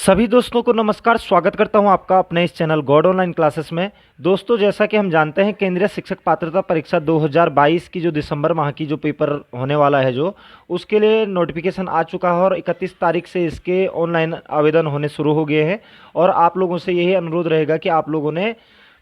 सभी दोस्तों को नमस्कार। स्वागत करता हूं आपका अपने इस चैनल गॉड ऑनलाइन क्लासेस में। दोस्तों, जैसा कि हम जानते हैं, केंद्रीय शिक्षक पात्रता परीक्षा 2022 की जो दिसंबर माह की जो पेपर होने वाला है, जो उसके लिए नोटिफिकेशन आ चुका है और 31 तारीख से इसके ऑनलाइन आवेदन होने शुरू हो गए हैं। और आप लोगों से यही अनुरोध रहेगा कि आप लोगों ने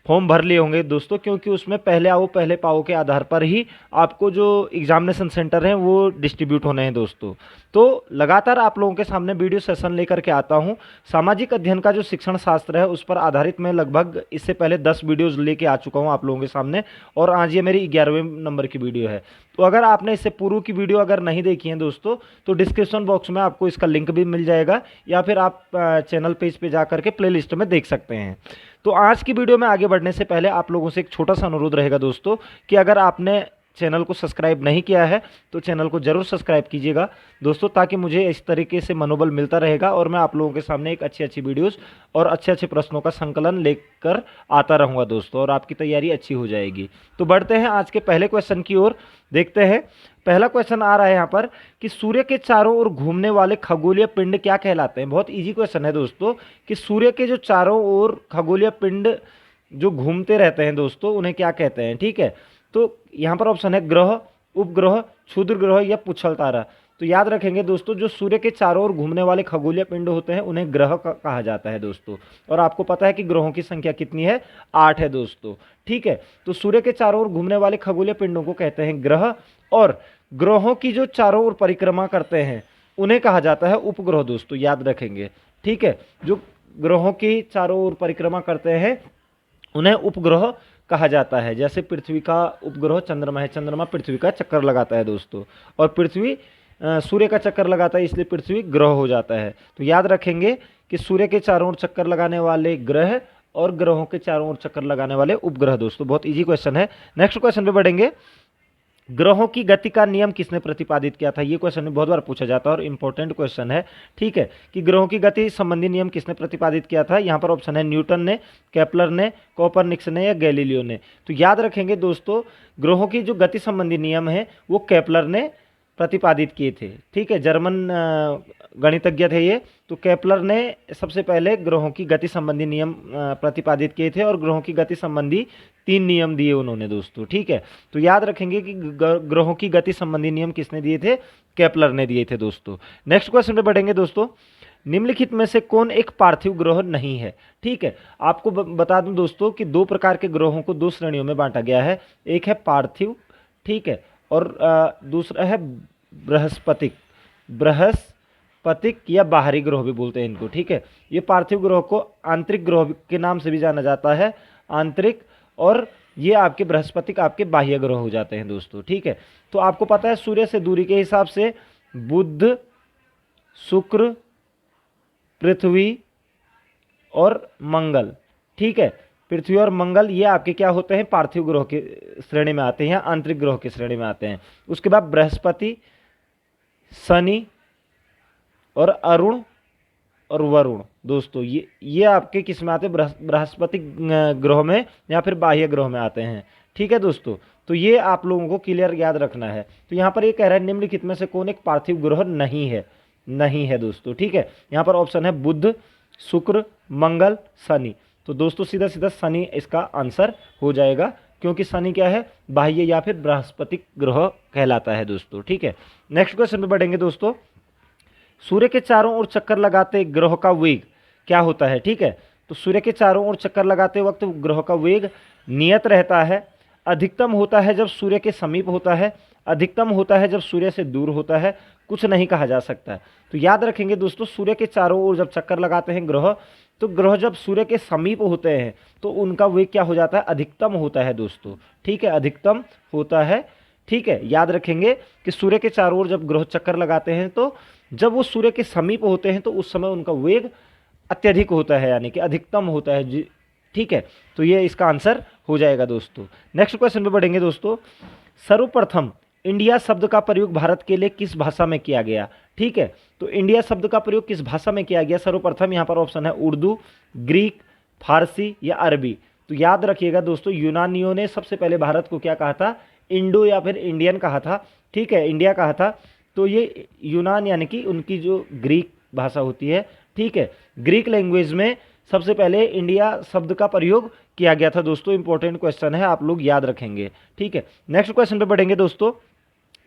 फॉर्म भर लिए होंगे दोस्तों, क्योंकि उसमें पहले आओ पहले पाओ के आधार पर ही आपको जो एग्जामिनेशन सेंटर हैं वो डिस्ट्रीब्यूट होने हैं दोस्तों। तो लगातार आप लोगों के सामने वीडियो सेशन लेकर के आता हूं। सामाजिक अध्ययन का जो शिक्षण शास्त्र है उस पर आधारित मैं लगभग इससे पहले 10 वीडियोज़ लेके आ चुका हूं आप लोगों के सामने, और आज ये मेरी 11वें नंबर की वीडियो है। तो अगर आपने इससे पूर्व की वीडियो अगर नहीं देखी है दोस्तों, तो डिस्क्रिप्शन बॉक्स में आपको इसका लिंक भी मिल जाएगा, या फिर आप चैनल पेज पे जा करके प्लेलिस्ट में देख सकते हैं। तो आज की वीडियो में आगे बढ़ने से पहले आप लोगों से एक छोटा सा अनुरोध रहेगा दोस्तों, कि अगर आपने चैनल को सब्सक्राइब नहीं किया है तो चैनल को जरूर सब्सक्राइब कीजिएगा दोस्तों, ताकि मुझे इस तरीके से मनोबल मिलता रहेगा और मैं आप लोगों के सामने एक अच्छी अच्छी वीडियोस और अच्छे अच्छे प्रश्नों का संकलन लेकर आता रहूँगा दोस्तों, और आपकी तैयारी अच्छी हो जाएगी। तो बढ़ते हैं आज के पहले क्वेश्चन की ओर। देखते हैं, पहला क्वेश्चन आ रहा है यहाँ पर कि सूर्य के चारों ओर घूमने वाले खगोलीय पिंड क्या कहलाते हैं। बहुत ईजी क्वेश्चन है दोस्तों, कि सूर्य के जो चारों ओर खगोलीय पिंड जो घूमते रहते हैं दोस्तों, उन्हें क्या कहते हैं। ठीक है, तो यहाँ पर ऑप्शन है ग्रह, उपग्रह, क्षुद्र ग्रह या पुच्छल तारा। तो याद रखेंगे दोस्तों, जो सूर्य के चारों ओर घूमने वाले खगोलीय पिंड होते हैं उन्हें ग्रह कहा जाता है दोस्तों। और आपको पता है कि ग्रहों की संख्या कितनी है, 8 है दोस्तों। ठीक है, तो सूर्य के चारों ओर घूमने वाले खगोलीय पिंडों को कहते हैं ग्रह, और ग्रहों की जो चारों ओर परिक्रमा करते हैं उन्हें कहा जाता है उपग्रह दोस्तों, याद रखेंगे। ठीक है, जो ग्रहों की चारों ओर परिक्रमा करते हैं उन्हें उपग्रह कहा जाता है। जैसे पृथ्वी का उपग्रह चंद्रमा है, चंद्रमा पृथ्वी का चक्कर लगाता है दोस्तों, और पृथ्वी सूर्य का चक्कर लगाता है, इसलिए पृथ्वी ग्रह हो जाता है। तो याद रखेंगे कि सूर्य के चारों ओर चक्कर लगाने वाले ग्रह और ग्रहों के चारों ओर चक्कर लगाने वाले उपग्रह दोस्तों। बहुत इजी क्वेश्चन है। नेक्स्ट क्वेश्चन पे बढ़ेंगे। ग्रहों की गति का नियम किसने प्रतिपादित किया था। ये क्वेश्चन बहुत बार पूछा जाता है और इंपॉर्टेंट क्वेश्चन है। ठीक है, कि ग्रहों की गति संबंधी नियम किसने प्रतिपादित किया था। यहाँ पर ऑप्शन है न्यूटन ने, केपलर ने, कोपरनिकस ने या गैलीलियो ने। तो याद रखेंगे दोस्तों, ग्रहों की जो गति संबंधी नियम है वो केपलर ने प्रतिपादित किए थे। ठीक है, जर्मन गणितज्ञ थे ये। तो केपलर ने सबसे पहले ग्रहों की गति संबंधी नियम प्रतिपादित किए थे, और ग्रहों की गति संबंधी 3 नियम दिए उन्होंने दोस्तों। ठीक है, तो याद रखेंगे कि ग्रहों की गति संबंधी नियम किसने दिए थे, केपलर ने दिए थे दोस्तों। नेक्स्ट क्वेश्चन पे बढ़ेंगे दोस्तों। निम्नलिखित में से कौन एक पार्थिव ग्रह नहीं है। ठीक है, आपको बता दूं दोस्तों कि 2 प्रकार के ग्रहों को 2 श्रेणियों में बांटा गया है। एक है पार्थिव, ठीक है, और दूसरा है बृहस्पतिक। बृहस्पतिक या बाहरी ग्रह भी बोलते हैं इनको। ठीक है, ये पार्थिव ग्रह को आंतरिक ग्रह के नाम से भी जाना जाता है, आंतरिक, और ये आपके बृहस्पतिक आपके बाह्य ग्रह हो जाते हैं दोस्तों। ठीक है, तो आपको पता है सूर्य से दूरी के हिसाब से बुध, शुक्र, पृथ्वी और मंगल। ठीक है, पृथ्वी और मंगल ये आपके क्या होते हैं, पार्थिव ग्रह की श्रेणी में आते हैं, आंतरिक ग्रह की श्रेणी में आते हैं। उसके बाद बृहस्पति, शनि और अरुण और वरुण दोस्तों, ये आपके किस में आते हैं, बृहस्पति ग्रह में या फिर बाह्य ग्रह में आते हैं। ठीक है दोस्तों, तो ये आप लोगों को क्लियर याद रखना है। तो यहाँ पर ये कह रहा है निम्नलिखित में से कौन एक पार्थिव ग्रह नहीं है दोस्तों। ठीक है, यहाँ पर ऑप्शन है बुध, शुक्र, मंगल, शनि। तो दोस्तों सीधा सीधा शनि इसका आंसर हो जाएगा, क्योंकि शनि क्या है, बाह्य या फिर बृहस्पतिक ग्रह कहलाता है दोस्तों। ठीक है, नेक्स्ट क्वेश्चन पे बढ़ेंगे दोस्तों। सूर्य के चारों ओर चक्कर लगाते ग्रह का वेग क्या होता है। ठीक है, तो सूर्य के चारों ओर चक्कर लगाते वक्त ग्रह का वेग नियत रहता है। अधिकतम होता है जब सूर्य के समीप होता है, अधिकतम होता है जब सूर्य से दूर होता है, कुछ नहीं कहा जा सकता। तो याद रखेंगे दोस्तों, सूर्य के चारों ओर जब चक्कर लगाते हैं ग्रह, तो ग्रह जब सूर्य के समीप होते हैं तो उनका वेग क्या हो जाता है, अधिकतम होता है दोस्तों। ठीक है, अधिकतम होता है। ठीक है, याद रखेंगे कि सूर्य के चारों ओर जब ग्रह चक्कर लगाते हैं तो जब वो सूर्य के समीप होते हैं तो उस समय उनका वेग अत्यधिक होता है, यानी कि अधिकतम होता है जी। ठीक है, तो ये इसका आंसर हो जाएगा दोस्तों। नेक्स्ट क्वेश्चन पे बढ़ेंगे दोस्तों। सर्वप्रथम इंडिया शब्द का प्रयोग भारत के लिए किस भाषा में किया गया। ठीक है, तो इंडिया शब्द का प्रयोग किस भाषा में किया गया सर्वप्रथम। यहाँ पर ऑप्शन है उर्दू, ग्रीक, फारसी या अरबी। तो याद रखिएगा दोस्तों, यूनानियों ने सबसे पहले भारत को क्या कहा था, इंडो या फिर इंडियन कहा था। ठीक है, इंडिया कहा था। तो ये यूनान यानी कि उनकी जो ग्रीक भाषा होती है, ठीक है। ग्रीक लैंग्वेज में सबसे पहले इंडिया शब्द का प्रयोग किया गया था दोस्तों। इंपॉर्टेंट क्वेश्चन है, आप लोग याद रखेंगे। ठीक है, नेक्स्ट क्वेश्चन पे बढ़ेंगे दोस्तों।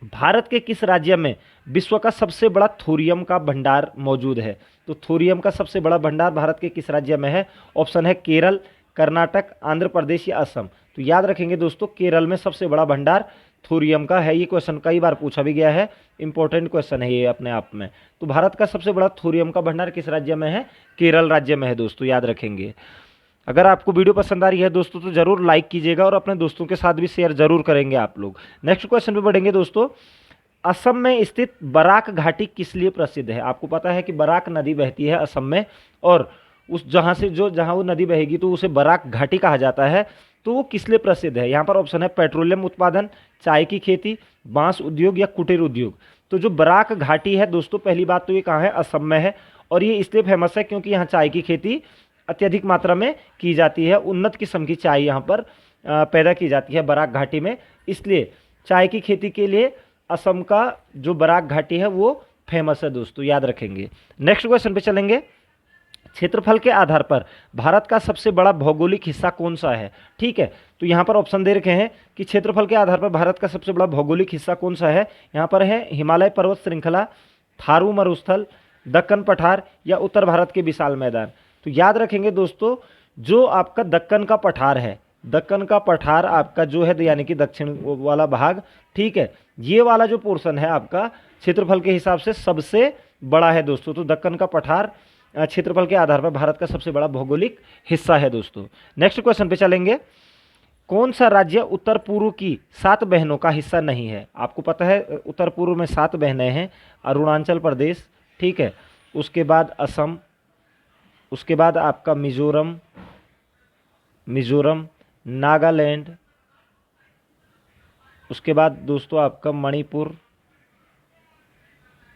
भारत के किस राज्य में विश्व का सबसे बड़ा थोरियम का भंडार मौजूद है? तो थोरियम का सबसे बड़ा भंडार भारत के किस राज्य में है? ऑप्शन है केरल, कर्नाटक, आंध्र प्रदेश या असम। तो याद रखेंगे दोस्तों, केरल में सबसे बड़ा भंडार थोरियम का है। ये क्वेश्चन कई बार पूछा भी गया है, इंपॉर्टेंट क्वेश्चन है ये अपने आप में। तो भारत का सबसे बड़ा थोरियम का भंडार किस राज्य में है? केरल राज्य में है दोस्तों, याद रखेंगे। अगर आपको वीडियो पसंद आ रही है दोस्तों तो जरूर लाइक कीजिएगा और अपने दोस्तों के साथ भी शेयर जरूर करेंगे आप लोग। नेक्स्ट क्वेश्चन पे बढ़ेंगे दोस्तों। असम में स्थित बराक घाटी किस लिए प्रसिद्ध है? आपको पता है कि बराक नदी बहती है असम में, और उस जहाँ वो नदी बहेगी तो उसे बराक घाटी कहा जाता है। तो वो किस लिए प्रसिद्ध है? यहाँ पर ऑप्शन है पेट्रोलियम उत्पादन, चाय की खेती, बांस उद्योग या कुटीर उद्योग। तो जो बराक घाटी है दोस्तों, पहली बात तो ये कहाँ है? असम में है। और ये इसलिए फेमस है क्योंकि यहाँ चाय की खेती अत्यधिक मात्रा में की जाती है। उन्नत किस्म की चाय यहाँ पर पैदा की जाती है बराक घाटी में, इसलिए चाय की खेती के लिए असम का जो बराक घाटी है वो फेमस है दोस्तों, याद रखेंगे। नेक्स्ट क्वेश्चन पे चलेंगे। क्षेत्रफल के आधार पर भारत का सबसे बड़ा भौगोलिक हिस्सा कौन सा है? ठीक है, तो यहाँ पर ऑप्शन दे रखे हैं कि क्षेत्रफल के आधार पर भारत का सबसे बड़ा भौगोलिक हिस्सा कौन सा है। यहाँ पर है हिमालय पर्वत श्रृंखला, थारू मरुस्थल, दक्कन पठार या उत्तर भारत के विशाल मैदान। तो याद रखेंगे दोस्तों, जो आपका दक्कन का पठार है, दक्कन का पठार आपका जो है यानी कि दक्षिण वाला भाग, ठीक है, ये वाला जो पोर्शन है आपका क्षेत्रफल के हिसाब से सबसे बड़ा है दोस्तों। तो दक्कन का पठार क्षेत्रफल के आधार पर भारत का सबसे बड़ा भौगोलिक हिस्सा है दोस्तों। नेक्स्ट क्वेश्चन पे चलेंगे। कौन सा राज्य उत्तर पूर्व की 7 बहनों का हिस्सा नहीं है? आपको पता है उत्तर पूर्व में 7 बहनें हैं। अरुणाचल प्रदेश, ठीक है, उसके बाद असम, उसके बाद आपका मिजोरम, नागालैंड, उसके बाद दोस्तों आपका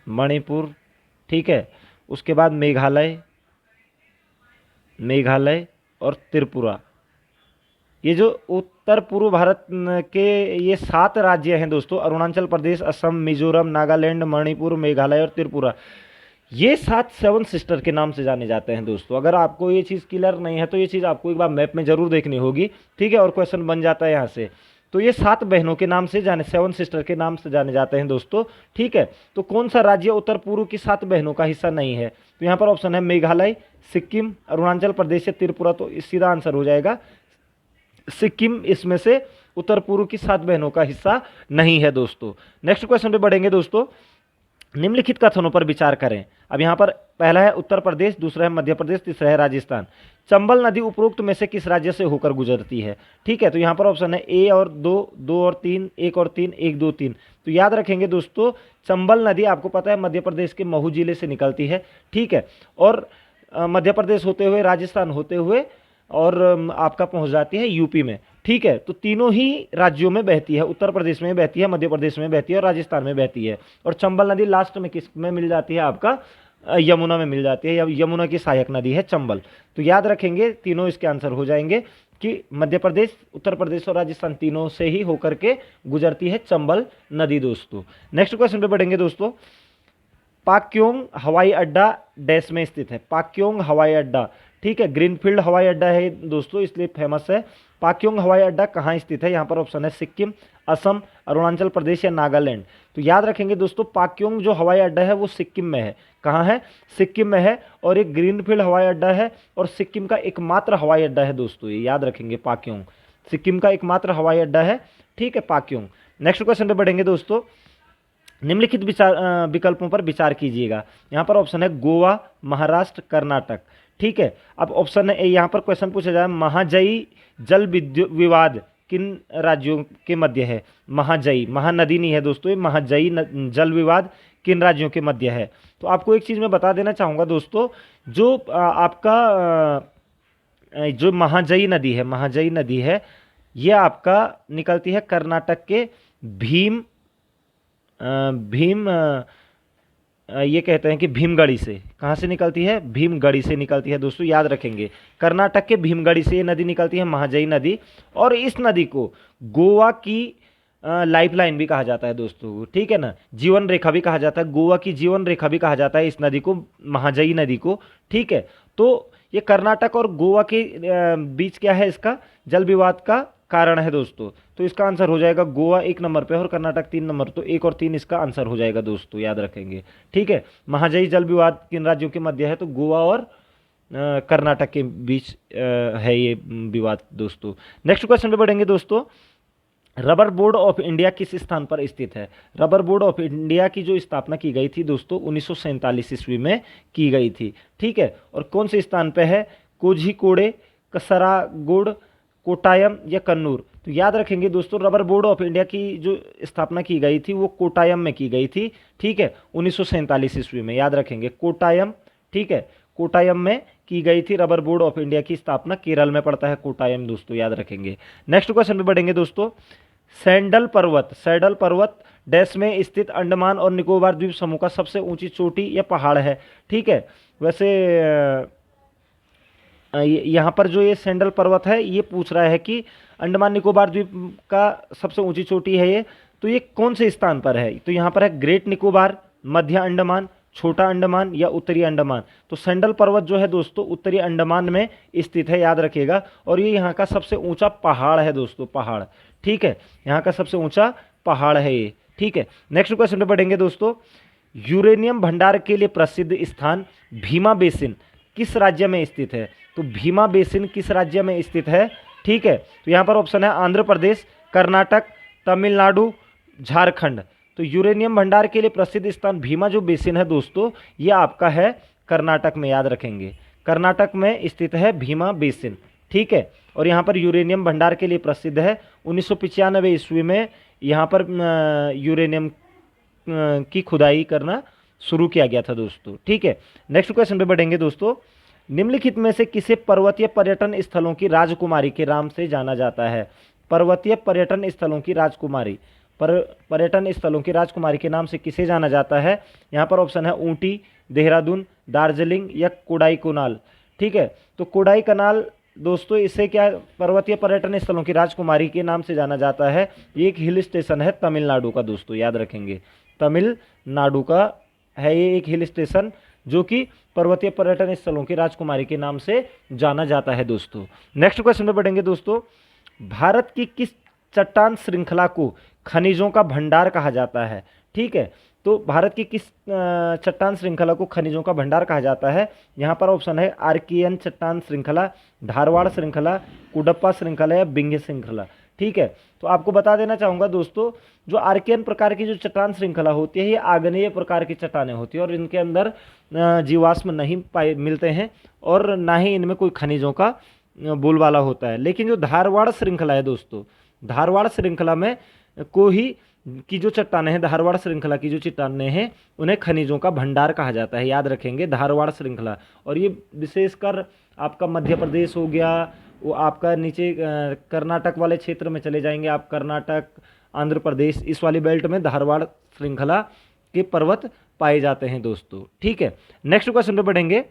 मणिपुर, ठीक है, उसके बाद मेघालय और त्रिपुरा। ये जो उत्तर पूर्व भारत के ये 7 राज्य हैं दोस्तों, अरुणाचल प्रदेश, असम, मिजोरम, नागालैंड, मणिपुर, मेघालय और त्रिपुरा, ये 7 7 सिस्टर के नाम से जाने जाते हैं दोस्तों। अगर आपको ये चीज़ क्लियर नहीं है तो ये चीज़ आपको एक बार मैप में जरूर देखनी होगी, ठीक है, और क्वेश्चन बन जाता है यहाँ से। तो ये 7 बहनों के नाम से 7 सिस्टर के नाम से जाने जाते हैं दोस्तों, ठीक है। तो कौन सा राज्य उत्तर पूर्व की 7 बहनों का हिस्सा नहीं है? तो यहाँ पर ऑप्शन है मेघालय, सिक्किम, अरुणाचल प्रदेश या त्रिपुरा। तो सीधा आंसर हो जाएगा सिक्किम, इसमें से उत्तर पूर्व की 7 बहनों का हिस्सा नहीं है दोस्तों। नेक्स्ट क्वेश्चन पे बढ़ेंगे दोस्तों। निम्नलिखित कथनों पर विचार करें। अब यहाँ पर पहला है उत्तर प्रदेश, दूसरा है मध्य प्रदेश, तीसरा है राजस्थान। चंबल नदी उपरोक्त में से किस राज्य से होकर गुजरती है? ठीक है, तो यहाँ पर ऑप्शन है ए और 2, 2 और 3, 1 और 3, 1, 2, 3। तो याद रखेंगे दोस्तों, चंबल नदी आपको पता है मध्य प्रदेश के महू जिले से निकलती है, ठीक है, और मध्य प्रदेश होते हुए, राजस्थान होते हुए और आपका पहुँच जाती है यूपी में, ठीक है। तो तीनों ही राज्यों में बहती है, उत्तर प्रदेश में बहती है, मध्य प्रदेश में बहती है और राजस्थान में बहती है। और चंबल नदी लास्ट में किस में मिल जाती है? आपका यमुना में मिल जाती है, या यमुना की सहायक नदी है चंबल। तो याद रखेंगे, तीनों इसके आंसर हो जाएंगे कि मध्य प्रदेश, उत्तर प्रदेश और राजस्थान तीनों से ही होकर के गुजरती है चंबल नदी दोस्तों। नेक्स्ट क्वेश्चन पे बढ़ेंगे दोस्तों। पाक्योंग हवाई अड्डा डैश में स्थित है? पाक्योंग हवाई अड्डा, ठीक है, ग्रीनफील्ड हवाई अड्डा है दोस्तों, इसलिए फेमस है। पाक्योंग हवाई अड्डा कहाँ स्थित है? यहाँ पर ऑप्शन है सिक्किम, असम, अरुणाचल प्रदेश या नागालैंड। तो याद रखेंगे दोस्तों, पाक्योंग जो हवाई अड्डा है वो सिक्किम में है। कहाँ है? सिक्किम में है, और एक ग्रीनफील्ड हवाई अड्डा है और सिक्किम का एकमात्र हवाई अड्डा है दोस्तों, ये याद रखेंगे। पाक्योंग सिक्किम का एकमात्र हवाई अड्डा है, ठीक है, पाक्योंग। नेक्स्ट क्वेश्चन पे बढ़ेंगे दोस्तों। निम्नलिखित विकल्पों पर विचार कीजिएगा। यहाँ पर ऑप्शन है गोवा, महाराष्ट्र, कर्नाटक, ठीक है। अब ऑप्शन है यहाँ पर क्वेश्चन पूछा जाए, महाजयी जल विवाद किन राज्यों के मध्य है? महाजयी, महानदी नहीं है दोस्तों, ये महाजयी जल विवाद किन राज्यों के मध्य है? तो आपको एक चीज़ मैं बता देना चाहूँगा दोस्तों, जो आपका जो महाजयी नदी है, ये आपका निकलती है कर्नाटक के भीम ये कहते हैं कि भीमगढ़ी से। कहाँ से निकलती है? भीमगढ़ी से निकलती है दोस्तों, याद रखेंगे। कर्नाटक के भीमगढ़ी से ये नदी निकलती है, महाजयी नदी। और इस नदी को गोवा की लाइफ लाइन भी कहा जाता है दोस्तों, ठीक है ना, जीवन रेखा भी कहा जाता है, गोवा की जीवन रेखा भी कहा जाता है इस नदी को, महाजई नदी को, ठीक है। तो ये कर्नाटक और गोवा के बीच क्या है, इसका जल विवाद का कारण है दोस्तों। तो इसका आंसर हो जाएगा गोवा 1 नंबर पे और कर्नाटक 3 नंबर, तो 1 और 3 इसका आंसर हो जाएगा दोस्तों, याद रखेंगे, ठीक है। महाजई जल विवाद किन राज्यों के मध्य है, तो गोवा और कर्नाटक के बीच है ये विवाद दोस्तों। नेक्स्ट क्वेश्चन पे बढ़ेंगे दोस्तों। रबर बोर्ड ऑफ इंडिया किस स्थान पर स्थित है? रबर बोर्ड ऑफ इंडिया की जो स्थापना की गई थी दोस्तों 1947 ईस्वी में की गई थी, ठीक है। और कौन से स्थान पे है? कोझिकोडे, कसरागोड, कोटायम या कन्नूर? तो याद रखेंगे दोस्तों, रबर बोर्ड ऑफ इंडिया की जो स्थापना की गई थी वो कोटायम में की गई थी, ठीक है, 1947 ईस्वी में, याद रखेंगे कोटायम, ठीक है, कोटायम में की गई थी रबर बोर्ड ऑफ इंडिया की स्थापना। केरल में पड़ता है कोटायम दोस्तों, याद रखेंगे। नेक्स्ट क्वेश्चन पे बढ़ेंगे दोस्तों। सैडल पर्वत डैश में स्थित अंडमान और निकोबार द्वीप समूह का सबसे ऊंची चोटी या पहाड़ है, ठीक है। वैसे यहाँ पर जो ये सैंडल पर्वत है ये पूछ रहा है कि अंडमान निकोबार द्वीप का सबसे ऊंची चोटी है ये, तो ये कौन से स्थान पर है? तो यहाँ पर है ग्रेट निकोबार, मध्य अंडमान, छोटा अंडमान या उत्तरी अंडमान। तो सैंडल पर्वत जो है दोस्तों उत्तरी अंडमान में स्थित है, याद रखिएगा। और ये यहाँ का सबसे ऊंचा पहाड़ है दोस्तों, पहाड़, ठीक है, यहाँ का सबसे ऊंचा पहाड़ है ये, ठीक है। नेक्स्ट क्वेश्चन पे बढ़ेंगे दोस्तों। यूरेनियम भंडार के लिए प्रसिद्ध स्थान भीमा बेसिन किस राज्य में स्थित है? तो भीमा बेसिन किस राज्य में स्थित है, ठीक है। तो यहाँ पर ऑप्शन है आंध्र प्रदेश, कर्नाटक, तमिलनाडु, झारखंड। तो यूरेनियम भंडार के लिए प्रसिद्ध स्थान भीमा जो बेसिन है दोस्तों ये आपका है कर्नाटक में, याद रखेंगे, कर्नाटक में स्थित है भीमा बेसिन, ठीक है। और यहाँ पर यूरेनियम भंडार के लिए प्रसिद्ध है। 1995 ईस्वी में यहाँ पर यूरेनियम की खुदाई करना शुरू किया गया था दोस्तों, ठीक है। नेक्स्ट क्वेश्चन पे बढ़ेंगे दोस्तों। निम्नलिखित में से किसे पर्वतीय पर्यटन स्थलों की राजकुमारी के नाम से जाना जाता है? पर्वतीय पर्यटन स्थलों की राजकुमारी, पर्यटन स्थलों की राजकुमारी के नाम से किसे जाना जाता है? यहाँ पर ऑप्शन है ऊटी, देहरादून, दार्जिलिंग या कोडाईकनाल, ठीक है। तो कोडाईकनाल दोस्तों इसे क्या पर्वतीय पर्यटन स्थलों की राजकुमारी के नाम से जाना जाता है। ये एक हिल स्टेशन है तमिलनाडु का दोस्तों, याद रखेंगे, तमिलनाडु का है ये एक हिल स्टेशन जो कि पर्वतीय पर्यटन स्थलों की राजकुमारी के नाम से जाना जाता है दोस्तों। नेक्स्ट क्वेश्चन में बढ़ेंगे दोस्तों। भारत की किस चट्टान श्रृंखला को खनिजों का भंडार कहा जाता है, ठीक है। तो भारत की किस चट्टान श्रृंखला को खनिजों का भंडार कहा जाता है? यहाँ पर ऑप्शन है आर्कियन चट्टान श्रृंखला, धारवाड़ श्रृंखला, कुडप्पा श्रृंखला या बिंगे श्रृंखला, ठीक है। तो आपको बता देना चाहूँगा दोस्तों, जो आर्कियन प्रकार की जो चट्टान श्रृंखला होती है ये आग्नेय प्रकार की चट्टानें होती है और इनके अंदर जीवाश्म नहीं पाए मिलते हैं और ना ही इनमें कोई खनिजों का बोलबाला होता है। लेकिन जो धारवाड़ श्रृंखला है दोस्तों, धारवाड़ श्रृंखला में को ही की जो चट्टानें हैं, धारवाड़ श्रृंखला की जो चट्टानें हैं उन्हें खनिजों का भंडार कहा जाता है, याद रखेंगे, धारवाड़ श्रृंखला। और ये विशेषकर आपका मध्य प्रदेश हो गया, वो आपका नीचे कर्नाटक वाले क्षेत्र में चले जाएंगे आप, कर्नाटक, आंध्र प्रदेश, इस वाली बेल्ट में धारवाड़ श्रृंखला के पर्वत पाए जाते हैं दोस्तों, ठीक है। नेक्स्ट क्वेश्चन पे बढ़ेंगे।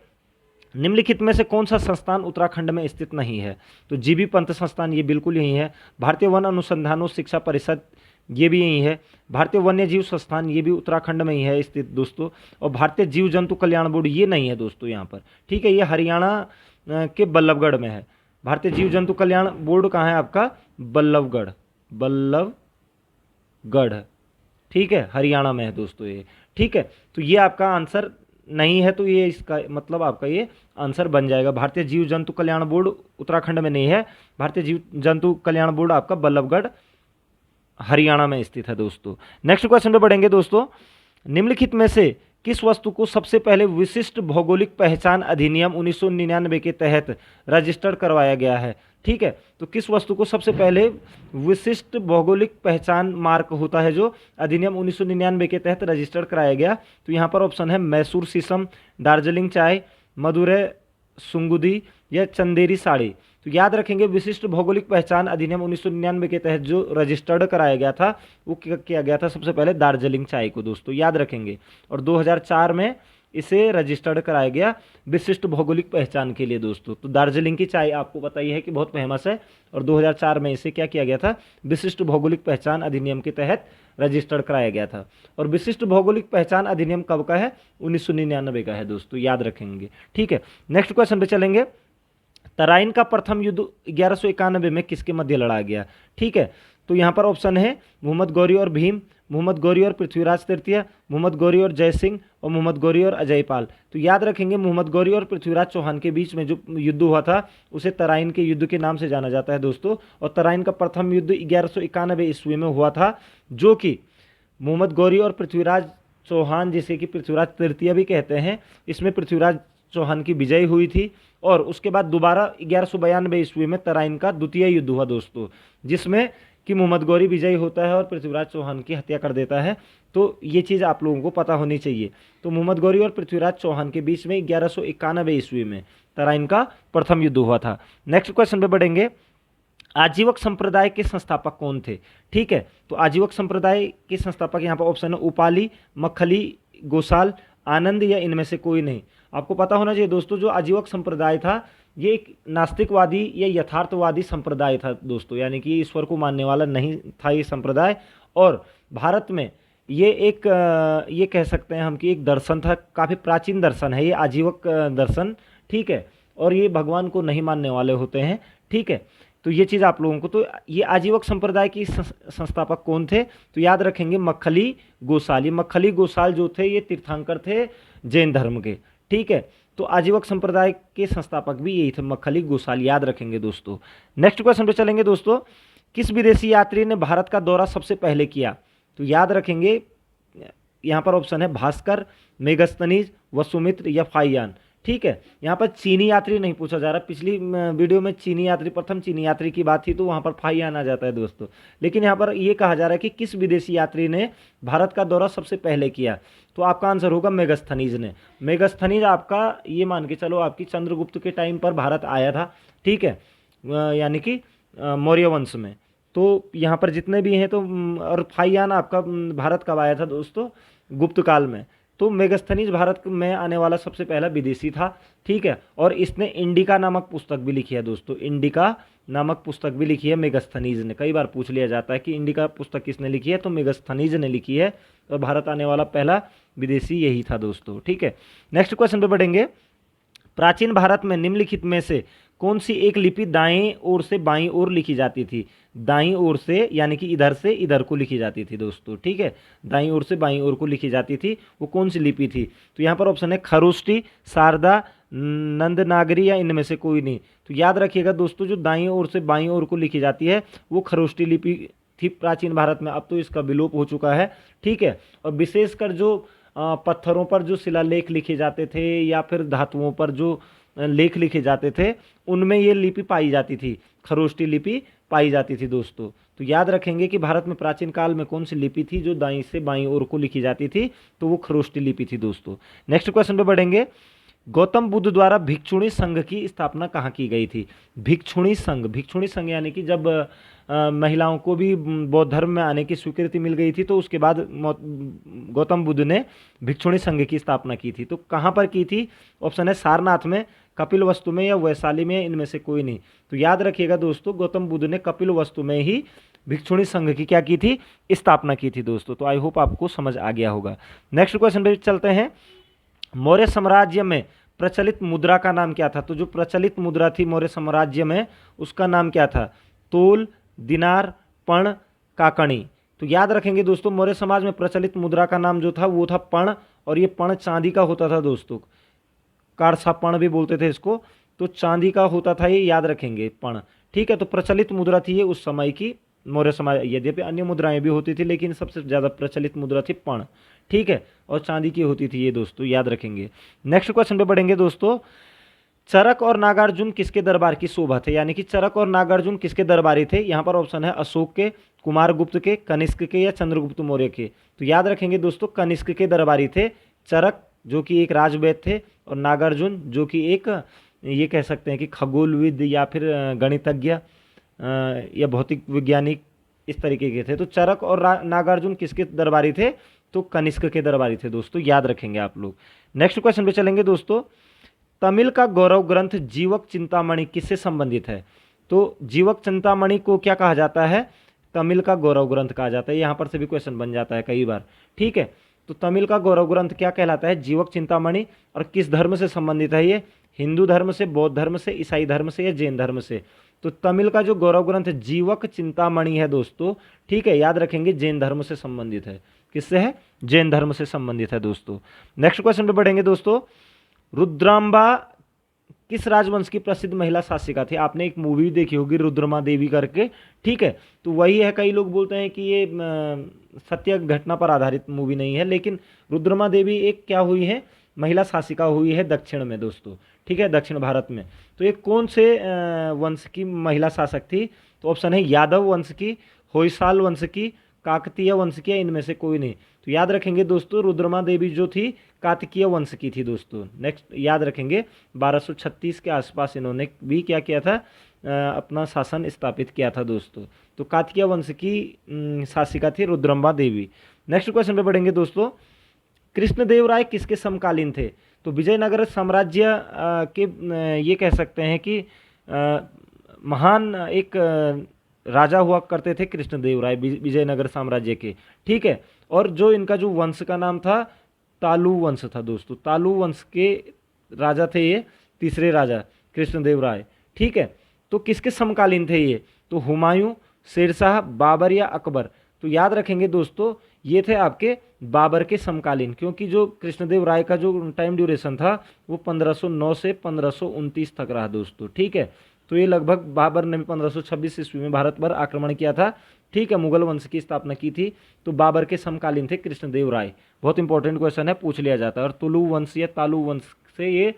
निम्नलिखित में से कौन सा संस्थान उत्तराखंड में स्थित नहीं है? तो जीबी पंत संस्थान ये बिल्कुल यही है, भारतीय वन अनुसंधान और शिक्षा परिषद ये भी यही है, भारतीय वन्य जीव संस्थान ये भी उत्तराखंड में ही है स्थित दोस्तों, और भारतीय जीव जंतु कल्याण बोर्ड ये नहीं है दोस्तों यहाँ पर, ठीक है, ये हरियाणा के बल्लभगढ़ में है। भारतीय जीव जंतु कल्याण बोर्ड कहाँ है आपका? बल्लभगढ़, बल्लभगढ़, ठीक है, हरियाणा में है दोस्तों ये, ठीक है। तो ये आपका आंसर नहीं है, तो ये इसका मतलब आपका ये आंसर बन जाएगा। भारतीय जीव जंतु कल्याण बोर्ड उत्तराखंड में नहीं है, भारतीय जीव जंतु कल्याण बोर्ड आपका बल्लभगढ़ हरियाणा में स्थित है दोस्तों। नेक्स्ट क्वेश्चन पे बढ़ेंगे दोस्तों। निम्नलिखित में से किस वस्तु को सबसे पहले विशिष्ट भौगोलिक पहचान अधिनियम 1999 के तहत रजिस्टर्ड करवाया गया है? ठीक है, तो किस वस्तु को सबसे पहले विशिष्ट भौगोलिक पहचान मार्क होता है जो अधिनियम 1999 के तहत रजिस्टर्ड कराया गया? तो यहाँ पर ऑप्शन है मैसूर शीशम, दार्जिलिंग चाय, मदुरै सुंगुदी या चंदेरी साड़ी। तो याद रखेंगे विशिष्ट भौगोलिक पहचान अधिनियम 1999 के तहत जो रजिस्टर्ड कराया गया था वो किया गया था सबसे पहले दार्जिलिंग चाय को दोस्तों, याद रखेंगे। और 2004 में इसे रजिस्टर्ड कराया गया विशिष्ट भौगोलिक पहचान के लिए दोस्तों। तो दार्जिलिंग की चाय आपको पता ही है कि बहुत फेमस है, और 2004 में इसे क्या किया गया था, विशिष्ट भौगोलिक पहचान अधिनियम के तहत रजिस्टर्ड कराया गया था। और विशिष्ट भौगोलिक पहचान अधिनियम कब का है, 1999 का है दोस्तों, याद रखेंगे। ठीक है, नेक्स्ट क्वेश्चन पे चलेंगे। तराइन का प्रथम युद्ध 1191 में किसके मध्य लड़ा गया। ठीक है, तो यहाँ पर ऑप्शन है मोहम्मद गौरी और भीम, मोहम्मद गौरी और पृथ्वीराज तृतीय, मोहम्मद गौरी और जय सिंह, और मोहम्मद गौरी और अजय पाल। तो याद रखेंगे मोहम्मद गौरी और पृथ्वीराज चौहान के बीच में जो युद्ध हुआ था उसे तराइन के युद्ध के नाम से जाना जाता है दोस्तों। और तराइन का प्रथम युद्ध 1191 ईस्वी में हुआ था, जो कि मोहम्मद गौरी और पृथ्वीराज चौहान, जिसे कि पृथ्वीराज तृतीय भी कहते हैं, इसमें पृथ्वीराज चौहान की विजय हुई थी। और उसके बाद दोबारा 1192 ईस्वी में तराइन का द्वितीय युद्ध हुआ दोस्तों, जिसमें कि मोहम्मद गौरी विजयी होता है और पृथ्वीराज चौहान की हत्या कर देता है। तो ये चीज़ आप लोगों को पता होनी चाहिए। तो मोहम्मद गौरी और पृथ्वीराज चौहान के बीच में 1191 ईस्वी में तराइन का प्रथम युद्ध हुआ था। नेक्स्ट क्वेश्चन पे बढ़ेंगे। आजीवक संप्रदाय के संस्थापक कौन थे। ठीक है, तो आजीवक संप्रदाय के संस्थापक यहाँ पर ऑप्शन है उपाली, मक्खली, गोसाल, आनंद, या इनमें से कोई नहीं। आपको पता होना चाहिए दोस्तों, जो आजीवक संप्रदाय था ये एक नास्तिकवादी या यथार्थवादी संप्रदाय था दोस्तों, यानी कि ईश्वर को मानने वाला नहीं था ये संप्रदाय। और भारत में ये एक ये कह सकते हैं हम कि एक दर्शन था, काफ़ी प्राचीन दर्शन है ये आजीवक दर्शन। ठीक है, और ये भगवान को नहीं मानने वाले होते हैं। ठीक है, तो ये चीज़ आप लोगों को, तो ये आजीवक संप्रदाय की संस्थापक कौन थे, तो याद रखेंगे मक्खली गोसाल। ये मक्खली गोसाल जो थे ये तीर्थंकर थे जैन धर्म के। ठीक है, तो आजीवक संप्रदाय के संस्थापक भी यही थे, मक्खली गोसाल, याद रखेंगे दोस्तों। नेक्स्ट क्वेश्चन पे चलेंगे दोस्तों। किस विदेशी यात्री ने भारत का दौरा सबसे पहले किया। तो याद रखेंगे यहाँ पर ऑप्शन है भास्कर, मेगस्थनीज, वसुमित्र, या फाइयान। ठीक है, यहाँ पर चीनी यात्री नहीं पूछा जा रहा। पिछली वीडियो में चीनी यात्री, प्रथम चीनी यात्री की बात थी, तो वहाँ पर फाइयान आ जाता है दोस्तों। लेकिन यहाँ पर ये कहा जा रहा है कि किस विदेशी यात्री ने भारत का दौरा सबसे पहले किया, तो आपका आंसर होगा मेगस्थनीज ने। मेगस्थनीज आपका ये मान के चलो आपकी चंद्रगुप्त के टाइम पर भारत आया था। ठीक है, यानी कि मौर्य वंश में। तो यहाँ पर जितने भी हैं तो और फाइयान आपका भारत कब आया था दोस्तों, गुप्त काल में। तो मेगस्थनीज भारत में आने वाला सबसे पहला विदेशी था। ठीक है, और इसने इंडिका नामक पुस्तक भी लिखी है दोस्तों, इंडिका नामक पुस्तक भी लिखी है मेगस्थनीज ने। कई बार पूछ लिया जाता है कि इंडिका पुस्तक किसने लिखी है, तो मेगस्थनीज ने लिखी है। और भारत आने वाला पहला विदेशी यही था दोस्तों। ठीक है, नेक्स्ट क्वेश्चन पे बढ़ेंगे। प्राचीन भारत में निम्नलिखित में से कौन सी एक लिपि दाएं ओर से बाईं ओर लिखी जाती थी। दाईं ओर से यानी कि इधर से इधर को लिखी जाती थी दोस्तों। ठीक है, दाईं ओर से बाईं ओर को लिखी जाती थी, वो कौन सी लिपि थी। तो यहाँ पर ऑप्शन है खरोष्टी, शारदा, नंदनागरी, या इनमें से कोई नहीं। तो याद रखिएगा दोस्तों, जो दाईं ओर से बाईं ओर को लिखी जाती है वो खरोष्टी लिपि थी प्राचीन भारत में। अब तो इसका विलोप हो चुका है। ठीक है, और विशेषकर जो पत्थरों पर जो शिलालेख लिखे जाते थे या फिर धातुओं पर जो लेख लिखे जाते थे उनमें ये लिपि पाई जाती थी, खरोष्टी लिपि पाई जाती थी दोस्तों। तो याद रखेंगे कि भारत में प्राचीन काल में कौन सी लिपि थी जो दाईं से बाईं ओर को लिखी जाती थी, तो वो खरोष्टी लिपि थी दोस्तों। नेक्स्ट क्वेश्चन पे बढ़ेंगे। गौतम बुद्ध द्वारा भिक्षुणी संघ की स्थापना कहाँ की गई थी। भिक्षुणी संघ, भिक्षुणी संघ यानी कि जब महिलाओं को भी बौद्ध धर्म में आने की स्वीकृति मिल गई थी, तो उसके बाद गौतम बुद्ध ने भिक्षुणी संघ की स्थापना की थी। तो कहाँ पर की थी, ऑप्शन है सारनाथ में, कपिलवस्तु में, या वैशाली में, इनमें से कोई नहीं। तो याद रखिएगा दोस्तों, गौतम बुद्ध ने कपिलवस्तु में ही भिक्षुणी संघ की क्या की थी, स्थापना की थी दोस्तों। तो आई होप आपको समझ आ गया होगा। नेक्स्ट क्वेश्चन पे चलते हैं। मौर्य साम्राज्य में प्रचलित मुद्रा का नाम क्या था। तो जो प्रचलित मुद्रा थी मौर्य साम्राज्य में उसका नाम क्या था, तोल, दिनार, पण, काकणी। तो याद रखेंगे दोस्तों, मौर्य समाज में प्रचलित मुद्रा का नाम जो था वो था पण, और ये पण चांदी का होता था दोस्तों, कारसा पण भी बोलते थे इसको। तो चांदी का होता था ये, याद रखेंगे पण। ठीक है, तो प्रचलित मुद्रा थी ये उस समय की मौर्य समाज। यद्यपि अन्य मुद्राएं भी होती थी लेकिन सबसे ज़्यादा प्रचलित मुद्रा थी पण। ठीक है, और चांदी की होती थी ये दोस्तों, याद रखेंगे। नेक्स्ट क्वेश्चन पे बढ़ेंगे दोस्तों। चरक और नागार्जुन किसके दरबार की शोभा थे, यानी कि चरक और नागार्जुन किसके दरबारी थे। यहाँ पर ऑप्शन है अशोक के, कुमारगुप्त के, कनिष्क के, या चंद्रगुप्त मौर्य के। तो याद रखेंगे दोस्तों, कनिष्क के दरबारी थे चरक, जो कि एक राजवैद्य थे, और नागार्जुन जो कि एक ये कह सकते हैं कि खगोलविद या फिर गणितज्ञ या भौतिक वैज्ञानिक इस तरीके के थे। तो चरक और नागार्जुन किसके दरबारी थे, तो कनिष्क के दरबारी थे दोस्तों, याद रखेंगे आप लोग। नेक्स्ट क्वेश्चन पे चलेंगे दोस्तों। तमिल का गौरव ग्रंथ जीवक चिंतामणि किससे संबंधित है? तो जीवक चिंतामणि को क्या कहा जाता है? तमिल का गौरव ग्रंथ कहा जाता है। यहाँ पर से भी क्वेश्चन बन जाता है कई बार, ठीक है। तो तमिल का गौरव ग्रंथ क्या कहलाता है? जीवक चिंतामणि। और किस धर्म से संबंधित है ये? हिंदू धर्म से, बौद्ध धर्म से, ईसाई धर्म से या जैन धर्म से? तो तमिल का जो गौरव ग्रंथ जीवक चिंतामणि है दोस्तों, ठीक है, याद रखेंगे जैन धर्म से संबंधित है। किससे है? जैन धर्म से संबंधित है दोस्तों। नेक्स्ट क्वेश्चन पे बढ़ेंगे दोस्तों। रुद्रांबा किस राजवंश की प्रसिद्ध महिला शासिका थी? आपने एक मूवी देखी होगी रुद्रमा देवी करके, ठीक है, तो वही है। कई लोग बोलते हैं कि ये सत्य घटना पर आधारित मूवी नहीं है, लेकिन रुद्रमा देवी एक क्या हुई है? महिला शासिका हुई है दक्षिण में दोस्तों, ठीक है, दक्षिण भारत में। तो ये कौन से वंश की महिला शासक थी? तो ऑप्शन है यादव वंश की, होयसाल वंश की, काकतीय वंश की, इनमें से कोई नहीं। तो याद रखेंगे दोस्तों, रुद्रमा देवी जो थी काकतीय वंश की थी दोस्तों। नेक्स्ट याद रखेंगे 1236 के आसपास इन्होंने भी क्या किया था? अपना शासन स्थापित किया था दोस्तों। तो काकतीय वंश की शासिका थी रुद्रम्बा देवी। नेक्स्ट क्वेश्चन पे बढ़ेंगे दोस्तों। कृष्णदेव राय किसके समकालीन थे? तो विजयनगर साम्राज्य के ये कह सकते हैं कि महान एक राजा हुआ करते थे कृष्णदेव राय विजयनगर साम्राज्य के, ठीक है। और जो इनका जो वंश का नाम था तालु वंश था दोस्तों। तालु वंश के राजा थे ये, तीसरे राजा कृष्णदेव राय, ठीक है। तो किसके समकालीन थे ये? तो हुमायूं, शेरशाह, बाबर या अकबर? तो याद रखेंगे दोस्तों, ये थे आपके बाबर के समकालीन, क्योंकि जो कृष्णदेव राय का जो टाइम ड्यूरेशन था वो 1509 से 1529 तक रहा दोस्तों, ठीक है। तो ये लगभग बाबर ने 1526 ईस्वी में भारत पर आक्रमण किया था, ठीक है, मुगल वंश की स्थापना की थी। तो बाबर के समकालीन थे कृष्णदेव राय। बहुत इंपॉर्टेंट क्वेश्चन है, पूछ लिया जाता है। और तुलु वंश या तालु वंश से ये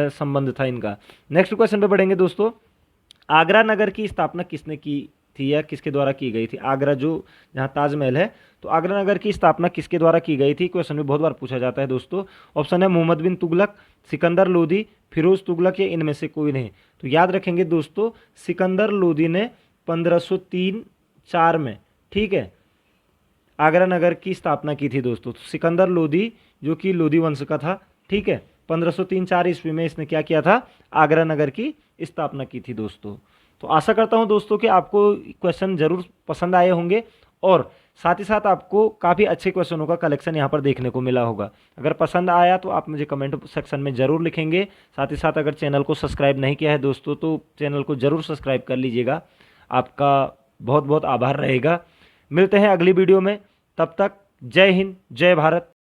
संबंध था इनका। नेक्स्ट क्वेश्चन पे बढ़ेंगे दोस्तों। आगरा नगर की स्थापना किसने की थी या किसके द्वारा की गई थी? आगरा जो जहाँ ताजमहल है, तो आगरा नगर की स्थापना किसके द्वारा की गई थी? क्वेश्चन में बहुत बार पूछा जाता है दोस्तों। ऑप्शन है मोहम्मद बिन तुगलक, सिकंदर लोदी, फिरोज तुगलक या इनमें से कोई नहीं। तो याद रखेंगे दोस्तों, सिकंदर लोदी ने 1503-4 में, ठीक है, आगरा नगर की स्थापना की थी दोस्तों। तो सिकंदर लोदी जो कि लोदी वंश का था, ठीक है, 1503-4 ईस्वी में इसने क्या किया था? आगरा नगर की स्थापना की थी दोस्तों। तो आशा करता हूं दोस्तों कि आपको क्वेश्चन जरूर पसंद आए होंगे और साथ ही साथ आपको काफ़ी अच्छे क्वेश्चनों का कलेक्शन यहाँ पर देखने को मिला होगा। अगर पसंद आया तो आप मुझे कमेंट सेक्शन में ज़रूर लिखेंगे। साथ ही साथ अगर चैनल को सब्सक्राइब नहीं किया है दोस्तों तो चैनल को ज़रूर सब्सक्राइब कर लीजिएगा। आपका बहुत बहुत आभार रहेगा। मिलते हैं अगली वीडियो में, तब तक जय हिंद, जय भारत।